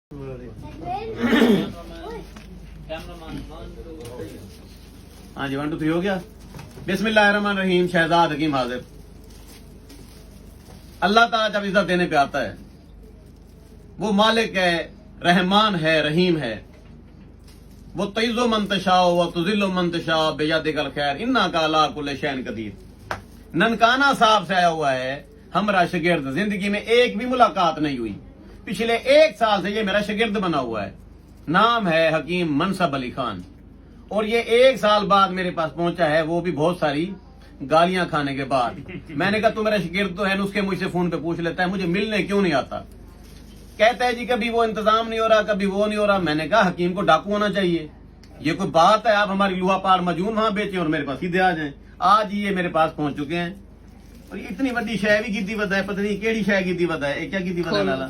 ہاں جی 1 2 3 ہو گیا. بسم اللہ الرحمن الرحیم. شہزاد حکیم حاضر. اللہ تعالیٰ جب عزت دینے پہ آتا ہے وہ مالک ہے، رحمان ہے، رحیم ہے. وہ تعز من تشاء و تذل من تشاء بیدک الخیر انک علی کل شیء قدیر. ننکانہ صاحب سے آیا ہوا ہے ہمارا شاگرد. زندگی میں ایک بھی ملاقات نہیں ہوئی. پچھلے 1 سال سے یہ میرا شاگرد بنا ہوا ہے. نام ہے حکیم منصب علی خان. اور یہ 1 سال بعد میرے پاس پہنچا ہے، وہ بھی بہت ساری گالیاں کھانے کے بعد. میں نے کہا تو میرا شاگرد تو ہے، نسخے مجھ سے فون پہ پوچھ لیتا ہے، مجھے ملنے کیوں نہیں آتا؟ کہتا ہے جی کبھی وہ انتظام نہیں ہو رہا، کبھی وہ نہیں ہو رہا. میں نے کہا حکیم کو ڈاکو ہونا چاہیے. یہ کوئی بات ہے آپ ہماری لوہا پار مجون وہاں بیچیں اور میرے پاس سیدھے آ جائیں. آج یہ میرے پاس پہنچ چکے ہیں اور یہ اتنی بڑی شے بھی گیتی ودا ہے، پتہ نہیں کیڑی شے گیتی ودا ہے. کیا گیتی ودا لالا؟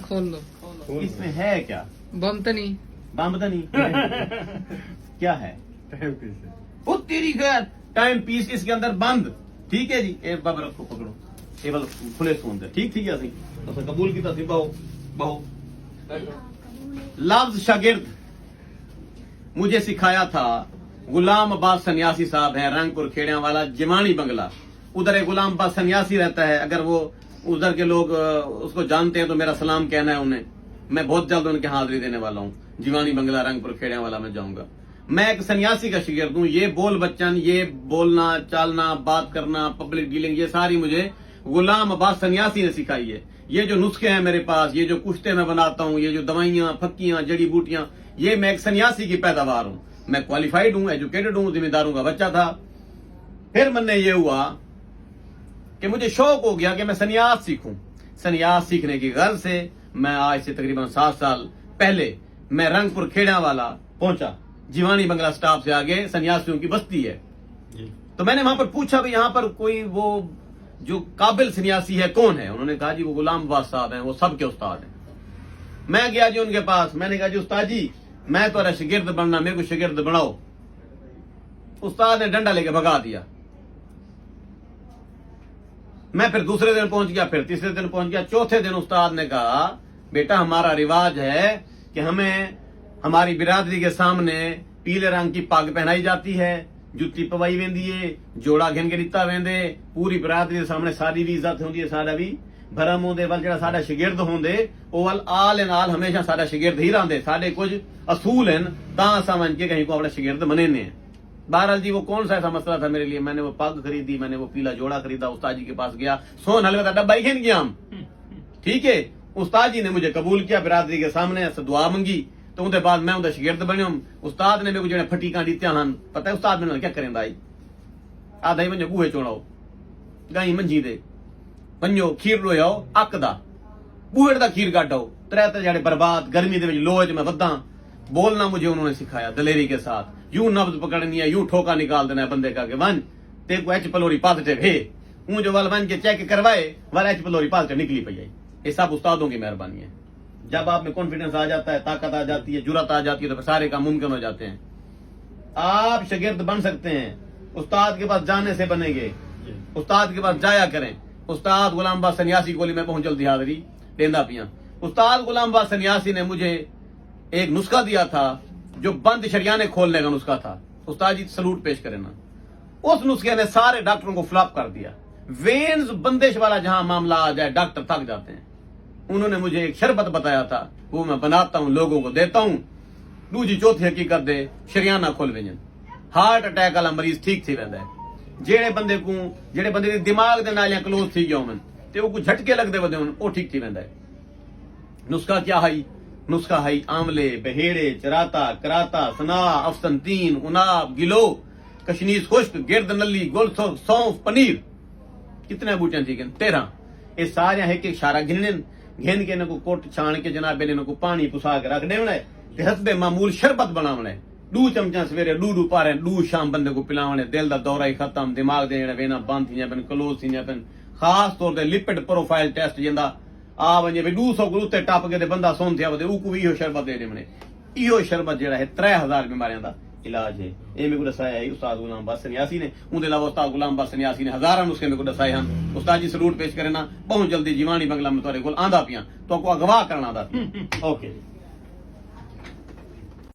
اس میں ہے کیا؟ بم تو نہیں؟ بم تو نہیں. کیا ہے؟ وہ تیری خیر ٹائم پیس اس کے اندر بند. ٹھیک ہے جی. ایک باب رکھو، پکڑو یہ بل کھلے سون دے. ٹھیک ٹھیک ہے سی تو قبول کی تصدیق بہو بہو. لفظ شاگرد مجھے سکھایا تھا غلام عباس سنیاسی صاحب ہیں، رنگ پور کھیڑیاں والا جمانی بنگلہ. ادھر ایک غلام عباس سنیاسی رہتا ہے. اگر وہ ادھر کے لوگ اس کو جانتے ہیں تو میرا سلام کہنا ہے انہیں. میں بہت جلد ان کی حاضری دینے والا ہوں. جیوانی بنگلہ رنگ پور کھیڑیاں والا میں جاؤں گا. میں ایک سنیاسی کا شاگرد ہوں. یہ بول بچن، یہ بولنا چالنا، بات کرنا، پبلک ڈیلنگ، یہ ساری مجھے غلام عباس سنیاسی نے سکھائی ہے. یہ جو نسخے ہیں میرے پاس، یہ جو کشتے میں بناتا ہوں، یہ جو دوائیاں پھکیاں جڑی بوٹیاں، یہ میں ایک سنیاسی کی پیداوار ہوں. میں کوالیفائڈ ہوں، ایجوکیٹڈ ہوں، ذمہ داروں کا بچہ تھا. پھر من نے یہ ہوا کہ مجھے شوق ہو گیا کہ میں سنیاس سیکھوں. سنیاس سیکھنے کی غرض سے میں آج سے تقریباً 7 سال پہلے میں رنگ پور کھیڑیاں والا پہنچا. جیوانی بنگلہ سٹاپ سے آگے سنیاسیوں کی بستی ہے. تو میں نے وہاں پر پوچھا بھی یہاں پر کوئی وہ جو قابل سنیاسی ہے کون ہے؟ انہوں نے کہا جی وہ غلام عباس صاحب ہیں، وہ سب کے استاد ہیں. میں گیا جی ان کے پاس. میں نے کہا جی استاد جی میں تو شاگرد بننا، میرے کو شاگرد بناؤ. استاد نے ڈنڈا لے کے بھگا دیا. میں پھر دوسرے دن پہنچ گیا، پھر تیسرے دن پہنچ گیا. چوتھے دن استاد نے کہا بیٹا ہمارا رواج ہے کہ ہمیں ہماری برادری کے سامنے پیلے رنگ کی پگ پہنائی جاتی ہے، جتی پوائی ویندی ہے، جوڑا گھن کے ریتا ویندے، پوری برادری کے سامنے ساری بھی عزت ہوندی ہے، سارا بھی بھرم ہوندے. ول جڑا ساڈا شاگرد ہوندے او ول آل ان آل ہمیشہ ساڈا شاگرد ہی رہندے. ساڈے کچھ اصول ہیں تاں اساں من کے کہیں کو اپنا شاگرد منینے ہیں. بہرحال جی وہ کون سا ایسا مسئلہ تھا میرے لیے. میں نے وہ پگ خریدی، میں نے وہ پیلا جوڑا خریدا. استاد جی کے پاس گیا، سون حلوے کا ڈبہ ہی گھن گیا ہم. ٹھیک ہے. استاد جی نے مجھے قبول کیا برادری کے سامنے، دعا منگی. تو اندر بعد میں اندر شاگرد بنیا. استاد نے میرے کو جڑے پھٹیکاں دیتیاں ہن، پتہ ہے استاد میرے نال کیا کریندا ہے؟ آدھا ہی ونجو بوہے چوڑاؤ، گائیں منجی دے ونجو کھیر لوئے آؤ اک دا بوہے دا کھیر کڈاؤ. 3 جڑے برباد گرمی دے وچ لوہ میں وداں. بولنا مجھے انہوں نے سکھایا دلیری کے ساتھ. یوں نبض پکڑنی ہے، یوں ٹھوکا نکال دینا ہے بندے کا کہ ون تے کو ایچ پلوری پازیٹیو ہے. اون جو ول ون کے چیک کروائے ول ایچ پلوری پازیٹیو نکلی پئی ہے. یہ سب استادوں کی مہربانی ہے. جب آپ میں کانفیڈنس آ جاتا ہے، طاقت آ جاتی ہے، جرات آ جاتی ہے تو سارے کام ممکن ہو جاتے ہیں. آپ شاگرد بن سکتے ہیں. استاد کے پاس جانے سے بنیں گے. استاد کے پاس جایا کریں. استاد غلام عباس سنیاسی کو میں پہنچ جلدی حاضری دیندا پیاں. استاد غلام عباس سنیاسی نے مجھے ایک نسخہ دیا تھا جو بند شریانے کھولنے کا نسخہ تھا. استاد جی سلوٹ پیش کریں نا. اس نسخے نے سارے ڈاکٹروں کو فلاپ کر دیا. وینز بندش والا جہاں معاملہ آ جائے ڈاکٹر تھک جاتے ہیں. انہوں نے مجھے ایک شربت بتایا تھا، وہ میں بناتا ہوں، لوگوں کو دیتا ہوں. دوجی چوتھی حقیقت دے شریانہ کھول ویجن. ہارٹ اٹیک والا مریض ٹھیک تھی ویندا ہے. جڑے بندے دے دماغ دے نالیاں کلوز تھی گیا ہون تے او کو جھٹکے لگدے ودے ہون، او ٹھیک تھی ویندا ہے. نسخہ کیا ہے؟ نسخہ ہے آملے، بہیڑے، چراتا، کراتا، سنا، افسنتین، اناب، گلو، کشنیز خشک، گرد نلی، گل سونف، پنیر. کتنے بوٹیاں تھی گن 13. یہ سارے ایک اشارہ گھن کے انہوں کو کوٹ چھان کے جناب انہوں کو پانی پسا کے رکھ دینا ہے. حسب معمول شربت بناونا ہے. 2 چمچہ سویرے 2 پارے 2 شام بندے کو پلاونا ہے. دل دا دورہ ہی ختم، دماغ دے وینا بند تھی پن، کلوز تھی پن. خاص طور تے لپڈ پروفائل ٹیسٹ جندا آ ونجے 200 کو تے ٹپ کے تے بندہ سون تھیا ودے او کو بھی شربت دے دیونے. ایو شربت جڑا ہے 3000 بیماریاں دا علاج ہے. یہ میرے کو دسایا ہے استاد غلام عباس سنیاسی نے. ان کے علاوہ استاد غلام عباس سنیاسی نے ہزاراں نسخے میرے کو دسائے ہیں. استاد جی سلوٹ پیش کرنا بہت جلدی جیوانی بنگلہ میں تھوڑے کول آندا پیاں تو کو اغوا کرنا دا. اوکے.